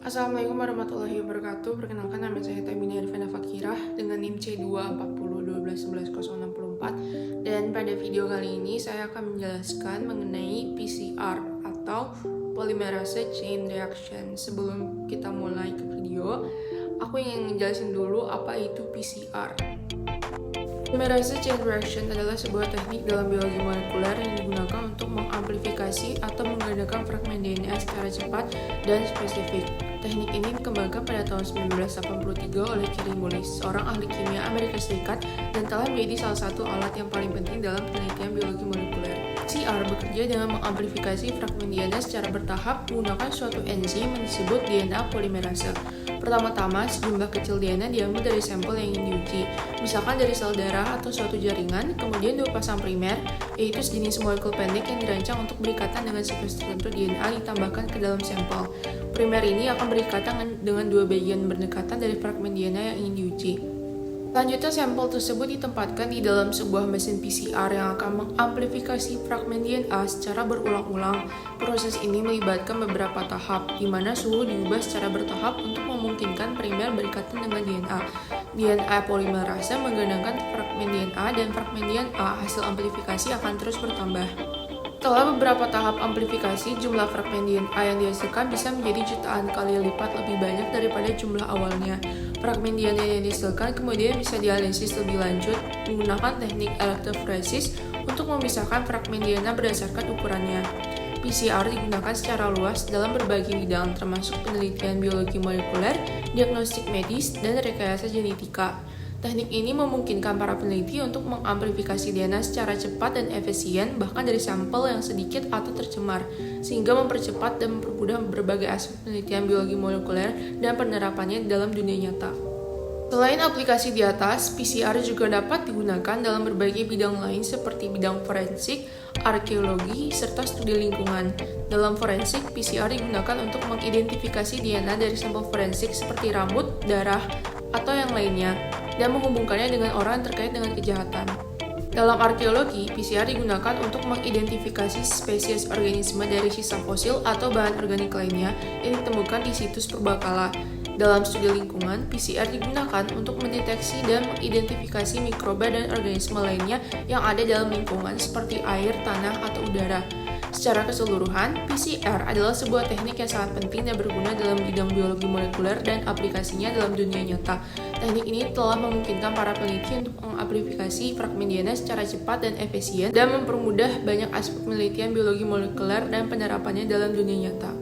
Assalamualaikum warahmatullahi wabarakatuh. Perkenalkan, nama saya Tamina Arifana Fakirah dengan NIM C24012110064. Dan pada video kali ini saya akan menjelaskan mengenai PCR atau Polymerase Chain Reaction. Sebelum kita mulai ke video, aku ingin menjelaskan dulu apa itu PCR. Polymerase Chain Reaction adalah sebuah teknik dalam biologi molekuler yang digunakan untuk mengamplifikasi atau menggandakan fragmen DNA secara cepat dan spesifik. Teknik ini dikembangkan pada tahun 1983 oleh Kerry Mullis, seorang ahli kimia Amerika Serikat, dan telah menjadi salah satu alat yang paling penting dalam penelitian biologi molekuler. PCR bekerja dengan mengamplifikasi fragmen DNA secara bertahap menggunakan suatu enzim yang disebut DNA polimerase. Pertama-tama, sejumlah kecil DNA diambil dari sampel yang ingin diuji, misalkan dari sel darah atau suatu jaringan, kemudian dua pasang primer, yaitu sejenis molekul pendek yang dirancang untuk berikatan dengan sekuens tertentu DNA ditambahkan ke dalam sampel. Primer ini akan berikatan dengan dua bagian berdekatan dari fragmen DNA yang ingin diuji. Selanjutnya, sampel tersebut ditempatkan di dalam sebuah mesin PCR yang akan mengamplifikasi fragmen DNA secara berulang-ulang. Proses ini melibatkan beberapa tahap, di mana suhu diubah secara bertahap untuk memungkinkan primer berikatan dengan DNA. DNA polimerase menggandengkan fragmen DNA, dan fragmen DNA hasil amplifikasi akan terus bertambah. Setelah beberapa tahap amplifikasi, jumlah fragmen DNA yang dihasilkan bisa menjadi jutaan kali lipat lebih banyak daripada jumlah awalnya. Fragmen DNA yang dihasilkan kemudian bisa dianalisis lebih lanjut menggunakan teknik elektroforesis untuk memisahkan fragmen DNA berdasarkan ukurannya. PCR digunakan secara luas dalam berbagai bidang, termasuk penelitian biologi molekuler, diagnostik medis, dan rekayasa genetika. Teknik ini memungkinkan para peneliti untuk mengamplifikasi DNA secara cepat dan efisien, bahkan dari sampel yang sedikit atau tercemar, sehingga mempercepat dan mempermudah berbagai aspek penelitian biologi molekuler dan penerapannya dalam dunia nyata. Selain aplikasi di atas, PCR juga dapat digunakan dalam berbagai bidang lain seperti bidang forensik, arkeologi, serta studi lingkungan. Dalam forensik, PCR digunakan untuk mengidentifikasi DNA dari sampel forensik seperti rambut, darah, atau yang lainnya, dan menghubungkannya dengan orang terkait dengan kejahatan. Dalam arkeologi, PCR digunakan untuk mengidentifikasi spesies organisme dari sisa fosil atau bahan organik lainnya yang ditemukan di situs purbakala. Dalam studi lingkungan, PCR digunakan untuk mendeteksi dan mengidentifikasi mikroba dan organisme lainnya yang ada dalam lingkungan seperti air, tanah, atau udara. Secara keseluruhan, PCR adalah sebuah teknik yang sangat penting dan berguna dalam bidang biologi molekuler dan aplikasinya dalam dunia nyata. Teknik ini telah memungkinkan para peneliti untuk mengamplifikasi fragmen DNA secara cepat dan efisien dan mempermudah banyak aspek penelitian biologi molekuler dan penerapannya dalam dunia nyata.